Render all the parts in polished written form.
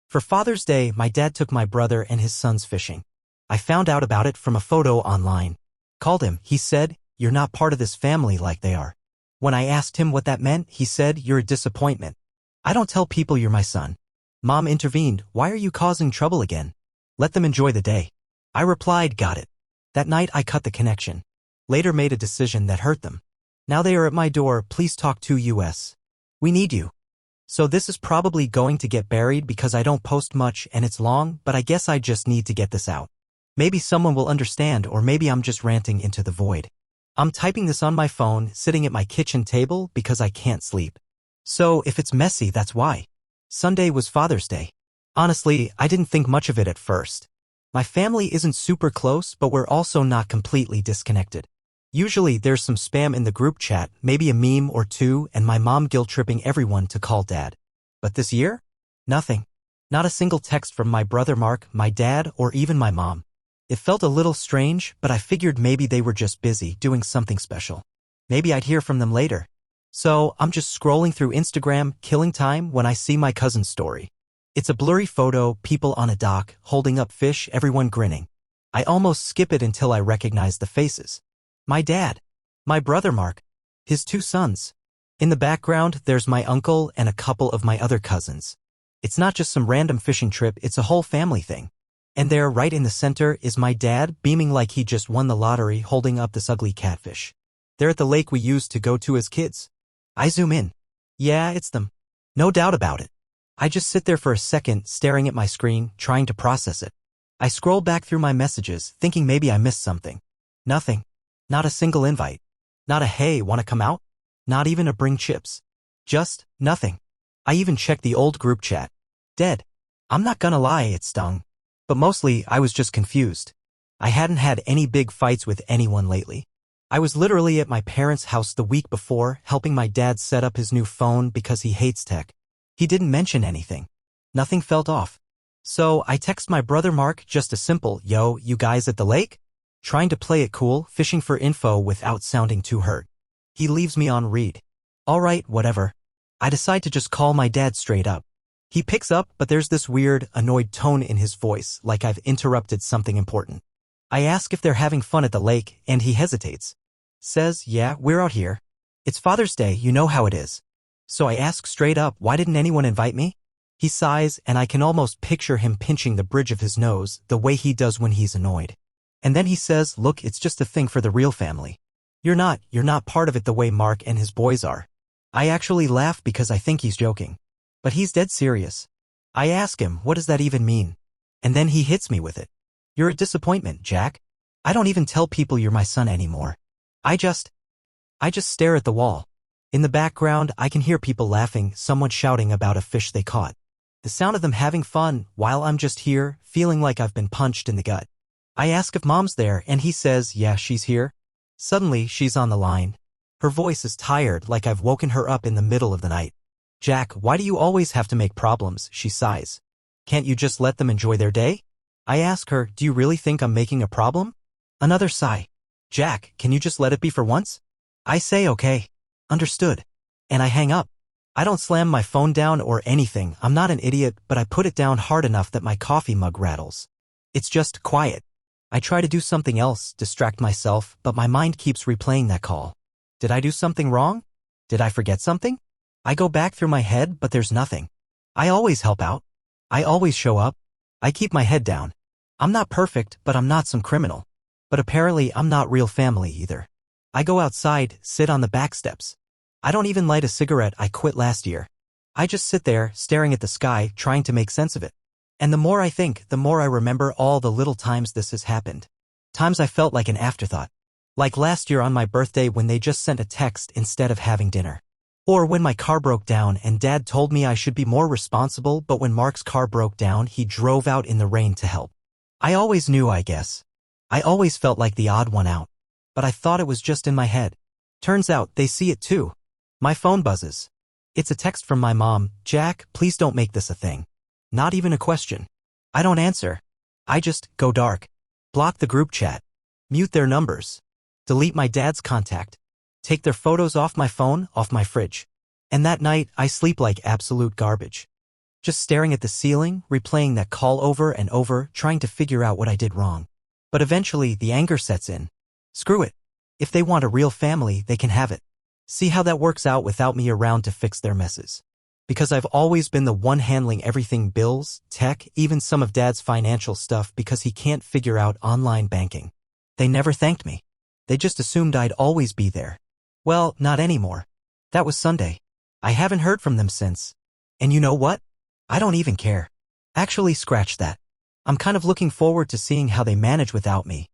For Father's Day, my dad took my brother and his sons fishing. I found out about it from a photo online. Called him, he said, "You're not part of this family like they are." When I asked him what that meant, he said, "You're a disappointment. I don't tell people you're my son." Mom intervened, "Why are you causing trouble again? Let them enjoy the day." I replied, "Got it." That night I cut the connection. Later made a decision that hurt them. Now they are at my door, "Please talk to us. We need you." So this is probably going to get buried because I don't post much and it's long, but I guess I just need to get this out. Maybe someone will understand, or maybe I'm just ranting into the void. I'm typing this on my phone, sitting at my kitchen table because I can't sleep. So if it's messy, that's why. Sunday was Father's Day. Honestly, I didn't think much of it at first. My family isn't super close, but we're also not completely disconnected. Usually there's some spam in the group chat, maybe a meme or two, and my mom guilt-tripping everyone to call dad. But this year? Nothing. Not a single text from my brother Mark, my dad, or even my mom. It felt a little strange, but I figured maybe they were just busy doing something special. Maybe I'd hear from them later. So I'm just scrolling through Instagram, killing time when I see my cousin's story. It's a blurry photo, people on a dock, holding up fish, everyone grinning. I almost skip it until I recognize the faces. My dad. My brother Mark. His two sons. In the background, there's my uncle and a couple of my other cousins. It's not just some random fishing trip, it's a whole family thing. And there, right in the center, is my dad, beaming like he just won the lottery, holding up this ugly catfish. They're at the lake we used to go to as kids. I zoom in. Yeah, it's them. No doubt about it. I just sit there for a second, staring at my screen, trying to process it. I scroll back through my messages, thinking maybe I missed something. Nothing. Not a single invite. Not a "Hey, wanna come out?" Not even a "Bring chips." Just nothing. I even checked the old group chat. Dead. I'm not gonna lie, it stung. But mostly, I was just confused. I hadn't had any big fights with anyone lately. I was literally at my parents' house the week before, helping my dad set up his new phone because he hates tech. He didn't mention anything. Nothing felt off. So I text my brother Mark just a simple, "Yo, you guys at the lake?" Trying to play it cool, fishing for info without sounding too hurt. He leaves me on read. Alright, whatever. I decide to just call my dad straight up. He picks up, but there's this weird, annoyed tone in his voice, like I've interrupted something important. I ask if they're having fun at the lake, and he hesitates. Says, "Yeah, we're out here. It's Father's Day, you know how it is." So I ask straight up, "Why didn't anyone invite me?" He sighs, and I can almost picture him pinching the bridge of his nose, the way he does when he's annoyed. And then he says, "Look, it's just a thing for the real family. You're not part of it the way Mark and his boys are." I actually laugh because I think he's joking. But he's dead serious. I ask him, "What does that even mean?" And then he hits me with it. "You're a disappointment, Jack. I don't even tell people you're my son anymore. I just stare at the wall. In the background, I can hear people laughing, someone shouting about a fish they caught. The sound of them having fun, while I'm just here, feeling like I've been punched in the gut. I ask if Mom's there, and he says, "Yeah, she's here." Suddenly, she's on the line. Her voice is tired, like I've woken her up in the middle of the night. "Jack, why do you always have to make problems?" she sighs. "Can't you just let them enjoy their day?" I ask her, "Do you really think I'm making a problem?" Another sigh. "Jack, can you just let it be for once?" I say, "Okay. Understood." And I hang up. I don't slam my phone down or anything, I'm not an idiot, but I put it down hard enough that my coffee mug rattles. It's just quiet. I try to do something else, distract myself, but my mind keeps replaying that call. Did I do something wrong? Did I forget something? I go back through my head, but there's nothing. I always help out. I always show up. I keep my head down. I'm not perfect, but I'm not some criminal. But apparently I'm not real family either. I go outside, sit on the back steps. I don't even light a cigarette, I quit last year. I just sit there, staring at the sky, trying to make sense of it. And the more I think, the more I remember all the little times this has happened. Times I felt like an afterthought. Like last year on my birthday when they just sent a text instead of having dinner. Or when my car broke down and Dad told me I should be more responsible, but when Mark's car broke down he drove out in the rain to help. I always knew, I guess. I always felt like the odd one out. But I thought it was just in my head. Turns out they see it too. My phone buzzes. It's a text from my mom, "Jack, please don't make this a thing." Not even a question. I don't answer. I just go dark. Block the group chat. Mute their numbers. Delete my dad's contact. Take their photos off my phone, off my fridge. And that night, I sleep like absolute garbage. just staring at the ceiling, replaying that call over and over, trying to figure out what I did wrong. But eventually, the anger sets in. Screw it. If they want a real family, they can have it. See how that works out without me around to fix their messes. Because I've always been the one handling everything: bills, tech, even some of Dad's financial stuff, because he can't figure out online banking. They never thanked me. They just assumed I'd always be there. Well, not anymore. That was Sunday. I haven't heard from them since. And you know what? I don't even care. Actually, scratch that. I'm kind of looking forward to seeing how they manage without me.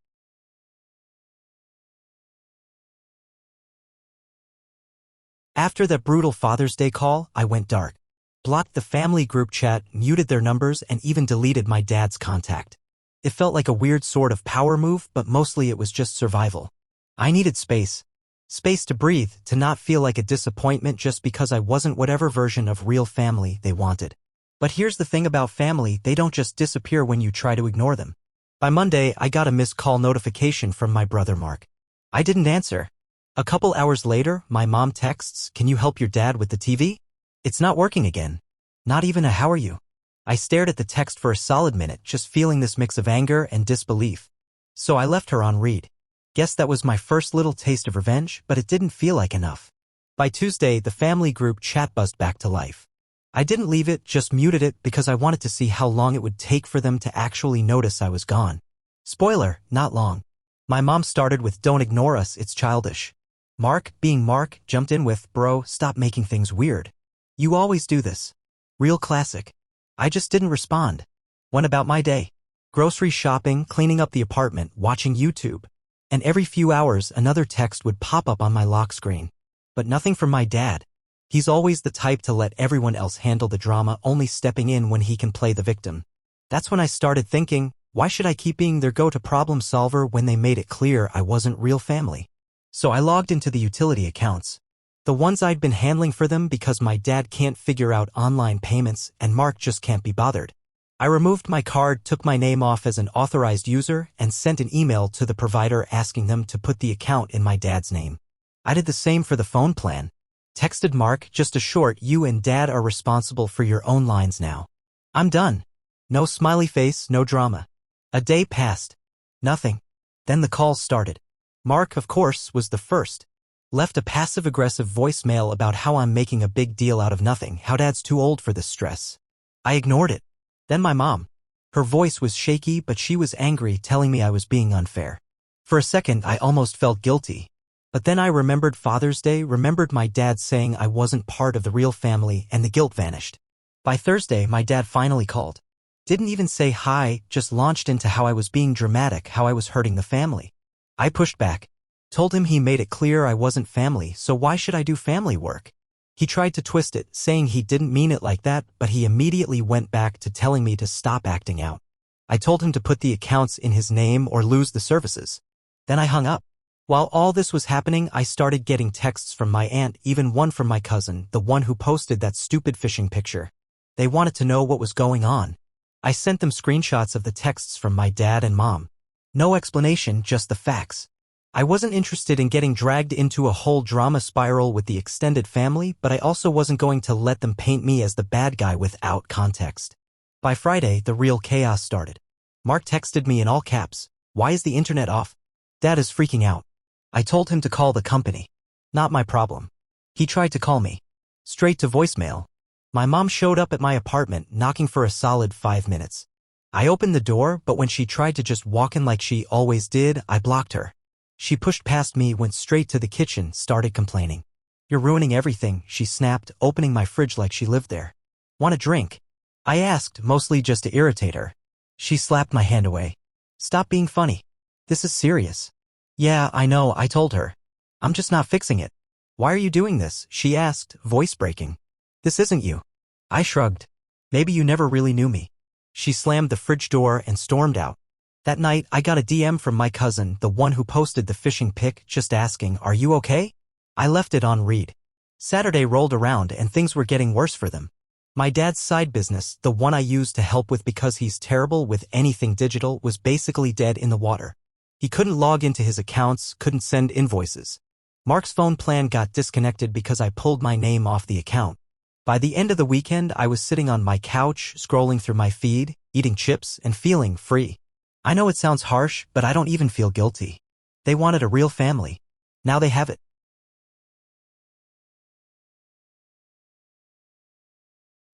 After that brutal Father's Day call, I went dark. Blocked the family group chat, muted their numbers, and even deleted my dad's contact. It felt like a weird sort of power move, but mostly it was just survival. I needed space. Space to breathe, to not feel like a disappointment just because I wasn't whatever version of real family they wanted. But here's the thing about family: they don't just disappear when you try to ignore them. By Monday, I got a missed call notification from my brother Mark. I didn't answer. A couple hours later, my mom texts, "Can you help your dad with the TV? It's not working again." Not even a "how are you?" I stared at the text for a solid minute, just feeling this mix of anger and disbelief. So I left her on read. Guess that was my first little taste of revenge, but it didn't feel like enough. By Tuesday, the family group chat buzzed back to life. I didn't leave it, just muted it, because I wanted to see how long it would take for them to actually notice I was gone. Spoiler, not long. My mom started with, "Don't ignore us, it's childish." Mark, being Mark, jumped in with, "Bro, stop making things weird. You always do this." Real classic. I just didn't respond. Went about my day. Grocery shopping, cleaning up the apartment, watching YouTube. And every few hours, another text would pop up on my lock screen. But nothing from my dad. He's always the type to let everyone else handle the drama, only stepping in when he can play the victim. That's when I started thinking, why should I keep being their go-to problem solver when they made it clear I wasn't real family? So I logged into the utility accounts. The ones I'd been handling for them, because my dad can't figure out online payments and Mark just can't be bothered. I removed my card, took my name off as an authorized user, and sent an email to the provider asking them to put the account in my dad's name. I did the same for the phone plan. Texted Mark, just a short, "You and Dad are responsible for your own lines now. I'm done." No smiley face, no drama. A day passed. Nothing. Then the calls started. Mark, of course, was the first. Left a passive-aggressive voicemail about how I'm making a big deal out of nothing, how Dad's too old for this stress. I ignored it. Then my mom. Her voice was shaky, but she was angry, telling me I was being unfair. For a second, I almost felt guilty. But then I remembered Father's Day, remembered my dad saying I wasn't part of the real family, and the guilt vanished. By Thursday, my dad finally called. Didn't even say hi, just launched into how I was being dramatic, how I was hurting the family. I pushed back. Told him he made it clear I wasn't family, so why should I do family work? He tried to twist it, saying he didn't mean it like that, but he immediately went back to telling me to stop acting out. I told him to put the accounts in his name or lose the services. Then I hung up. While all this was happening, I started getting texts from my aunt, even one from my cousin, the one who posted that stupid fishing picture. They wanted to know what was going on. I sent them screenshots of the texts from my dad and mom. No explanation, just the facts. I wasn't interested in getting dragged into a whole drama spiral with the extended family, but I also wasn't going to let them paint me as the bad guy without context. By Friday, the real chaos started. Mark texted me in all caps, "Why is the internet off?" Dad is freaking out. I told him to call the company. Not my problem. He tried to call me. Straight to voicemail. My mom showed up at my apartment, knocking for a solid 5 minutes. I opened the door, but when she tried to just walk in like she always did, I blocked her. She pushed past me, went straight to the kitchen, started complaining. "You're ruining everything," she snapped, opening my fridge like she lived there. "Want a drink?" I asked, mostly just to irritate her. She slapped my hand away. "Stop being funny. This is serious." "Yeah, I know," I told her. "I'm just not fixing it." "Why are you doing this?" she asked, voice breaking. "This isn't you." I shrugged. "Maybe you never really knew me." She slammed the fridge door and stormed out. That night, I got a DM from my cousin, the one who posted the fishing pic, just asking, "Are you okay?" I left it on read. Saturday rolled around and things were getting worse for them. My dad's side business, the one I used to help with because he's terrible with anything digital, was basically dead in the water. He couldn't log into his accounts, couldn't send invoices. Mark's phone plan got disconnected because I pulled my name off the account. By the end of the weekend, I was sitting on my couch, scrolling through my feed, eating chips, and feeling free. I know it sounds harsh, but I don't even feel guilty. They wanted a real family. Now they have it.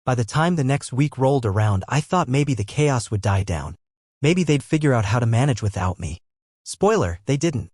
By the time the next week rolled around, I thought maybe the chaos would die down. Maybe they'd figure out how to manage without me. Spoiler, they didn't.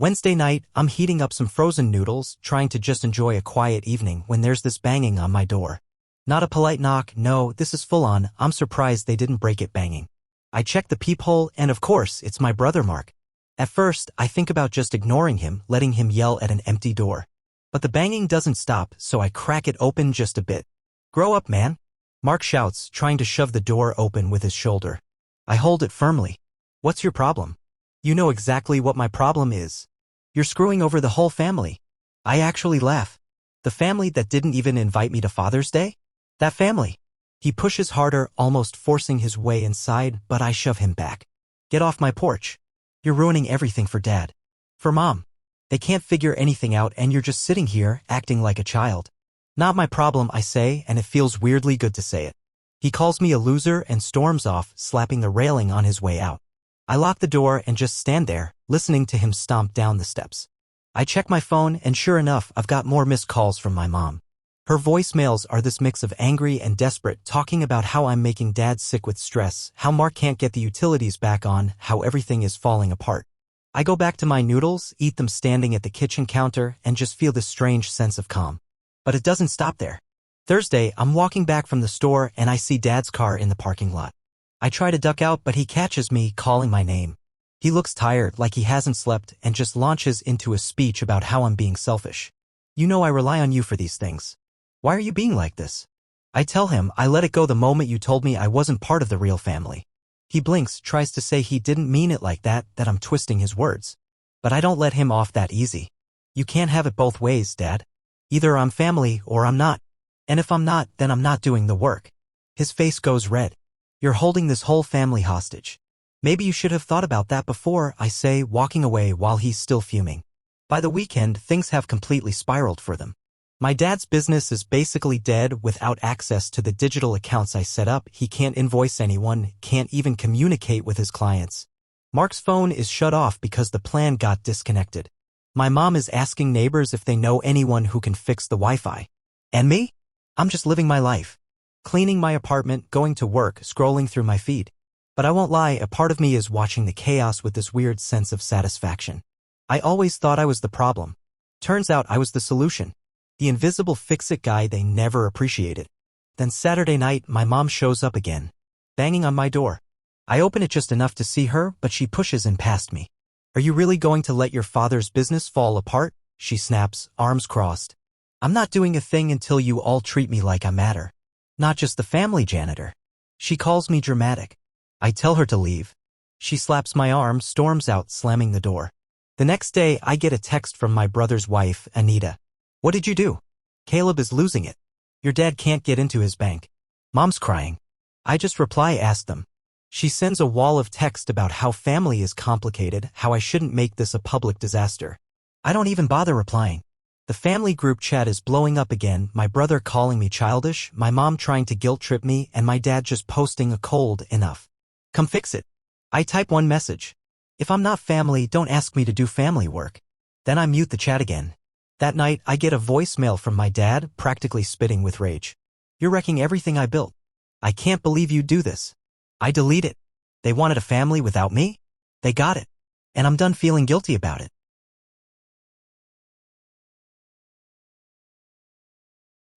Wednesday night, I'm heating up some frozen noodles, trying to just enjoy a quiet evening when there's this banging on my door. Not a polite knock, no, this is full on. I'm surprised they didn't break it banging. I check the peephole, and of course, it's my brother Mark. At first, I think about just ignoring him, letting him yell at an empty door. But the banging doesn't stop, so I crack it open just a bit. "Grow up, man," Mark shouts, trying to shove the door open with his shoulder. I hold it firmly. "What's your problem?" "You know exactly what my problem is. You're screwing over the whole family." I actually laugh. "The family that didn't even invite me to Father's Day? That family." He pushes harder, almost forcing his way inside, but I shove him back. "Get off my porch. You're ruining everything for Dad. For Mom. They can't figure anything out and you're just sitting here, acting like a child." "Not my problem," I say, and it feels weirdly good to say it. He calls me a loser and storms off, slapping the railing on his way out. I lock the door and just stand there, listening to him stomp down the steps. I check my phone and sure enough, I've got more missed calls from my mom. Her voicemails are this mix of angry and desperate, talking about how I'm making Dad sick with stress, how Mark can't get the utilities back on, how everything is falling apart. I go back to my noodles, eat them standing at the kitchen counter, and just feel this strange sense of calm. But it doesn't stop there. Thursday, I'm walking back from the store and I see Dad's car in the parking lot. I try to duck out, but he catches me, calling my name. He looks tired, like he hasn't slept, and just launches into a speech about how I'm being selfish. "You know I rely on you for these things. Why are you being like this?" I tell him I let it go the moment you told me I wasn't part of the real family. He blinks, tries to say he didn't mean it like that I'm twisting his words. But I don't let him off that easy. "You can't have it both ways, Dad. Either I'm family or I'm not. And if I'm not, then I'm not doing the work." His face goes red. "You're holding this whole family hostage. Maybe you should have thought about that before," I say, walking away while he's still fuming. By the weekend, things have completely spiraled for them. My dad's business is basically dead. Without access to the digital accounts I set up, he can't invoice anyone, can't even communicate with his clients. Mark's phone is shut off because the plan got disconnected. My mom is asking neighbors if they know anyone who can fix the Wi-Fi. And me? I'm just living my life. Cleaning my apartment, going to work, scrolling through my feed. But I won't lie, a part of me is watching the chaos with this weird sense of satisfaction. I always thought I was the problem. Turns out I was the solution. The invisible fix-it guy they never appreciated. Then Saturday night, my mom shows up again, banging on my door. I open it just enough to see her, but she pushes in past me. "Are you really going to let your father's business fall apart?" she snaps, arms crossed. "I'm not doing a thing until you all treat me like I matter. Not just the family janitor." She calls me dramatic. I tell her to leave. She slaps my arm, storms out, slamming the door. The next day, I get a text from my brother's wife, Anita. "What did you do? Caleb is losing it. Your dad can't get into his bank." Mom's crying. I just reply, "Ask them." She sends a wall of text about how family is complicated, how I shouldn't make this a public disaster. I don't even bother replying. The family group chat is blowing up again, my brother calling me childish, my mom trying to guilt-trip me, and my dad just posting a cold enough. "Come fix it." I type one message. "If I'm not family, don't ask me to do family work." Then I mute the chat again. That night, I get a voicemail from my dad, practically spitting with rage. "You're wrecking everything I built. I can't believe you do this." I delete it. They wanted a family without me? They got it. And I'm done feeling guilty about it.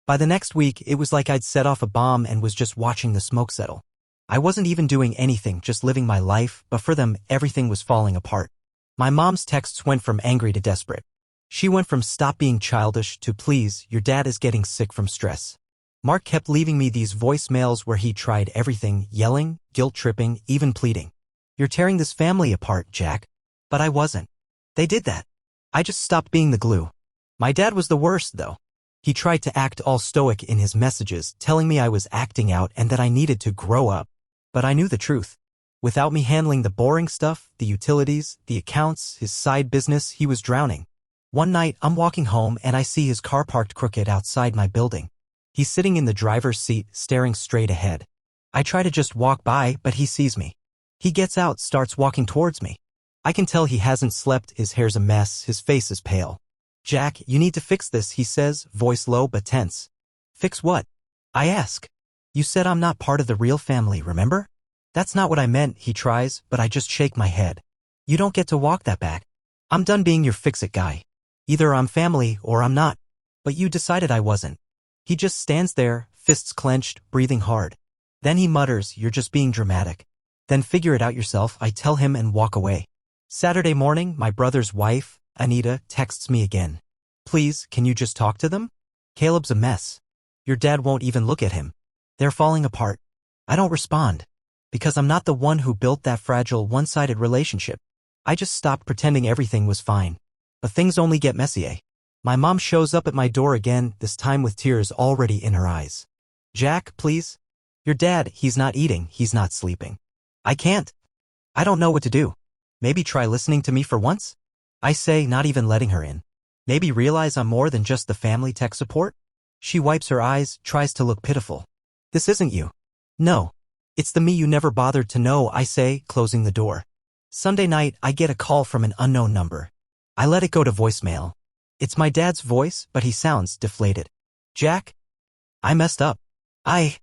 By the next week, it was like I'd set off a bomb and was just watching the smoke settle. I wasn't even doing anything, just living my life, but for them, everything was falling apart. My mom's texts went from angry to desperate. She went from "stop being childish" to "please, your dad is getting sick from stress." Mark kept leaving me these voicemails where he tried everything, yelling, guilt-tripping, even pleading. "You're tearing this family apart, Jack." But I wasn't. They did that. I just stopped being the glue. My dad was the worst, though. He tried to act all stoic in his messages, telling me I was acting out and that I needed to grow up. But I knew the truth. Without me handling the boring stuff, the utilities, the accounts, his side business, he was drowning. One night, I'm walking home and I see his car parked crooked outside my building. He's sitting in the driver's seat, staring straight ahead. I try to just walk by, but he sees me. He gets out, starts walking towards me. I can tell he hasn't slept, his hair's a mess, his face is pale. "Jack, you need to fix this," he says, voice low but tense. "Fix what?" I ask. "You said I'm not part of the real family, remember?" "That's not what I meant," he tries, but I just shake my head. "You don't get to walk that back. I'm done being your fix-it guy. Either I'm family or I'm not. But you decided I wasn't." He just stands there, fists clenched, breathing hard. Then he mutters, "You're just being dramatic." "Then figure it out yourself," I tell him and walk away. Saturday morning, my brother's wife, Anita, texts me again. "Please, can you just talk to them? Caleb's a mess. Your dad won't even look at him. They're falling apart." I don't respond. Because I'm not the one who built that fragile, one-sided relationship. I just stopped pretending everything was fine. But things only get messier. My mom shows up at my door again, this time with tears already in her eyes. "Jack, please. Your dad, he's not eating, he's not sleeping." I can't. I don't know what to do. "Maybe try listening to me for once?" I say, not even letting her in. "Maybe realize I'm more than just the family tech support?" She wipes her eyes, tries to look pitiful. "This isn't you." "No. It's the me you never bothered to know," I say, closing the door. Sunday night, I get a call from an unknown number. I let it go to voicemail. It's my dad's voice, but he sounds deflated. "Jack? I messed up. I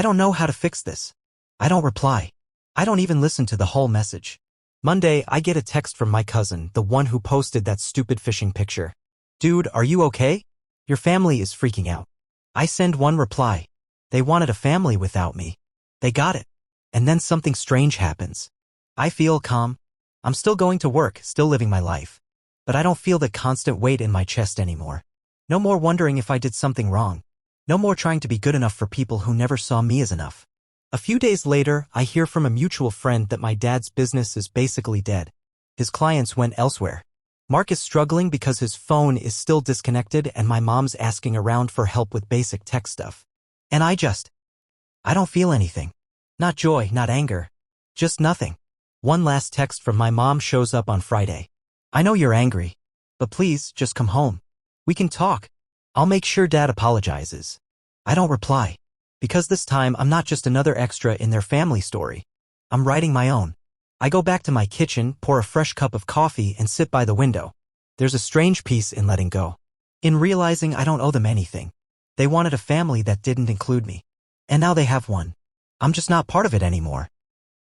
don't know how to fix this." I don't reply. I don't even listen to the whole message. Monday, I get a text from my cousin, the one who posted that stupid fishing picture. "Dude, are you okay? Your family is freaking out." I send one reply. They wanted a family without me. They got it. And then something strange happens. I feel calm. I'm still going to work, still living my life. But I don't feel the constant weight in my chest anymore. No more wondering if I did something wrong. No more trying to be good enough for people who never saw me as enough. A few days later, I hear from a mutual friend that my dad's business is basically dead. His clients went elsewhere. Mark is struggling because his phone is still disconnected and my mom's asking around for help with basic tech stuff. And I don't feel anything. Not joy, not anger. Just nothing. One last text from my mom shows up on Friday. "I know you're angry, but please, just come home. We can talk. I'll make sure Dad apologizes." I don't reply. Because this time I'm not just another extra in their family story. I'm writing my own. I go back to my kitchen, pour a fresh cup of coffee, and sit by the window. There's a strange peace in letting go. In realizing I don't owe them anything. They wanted a family that didn't include me. And now they have one. I'm just not part of it anymore.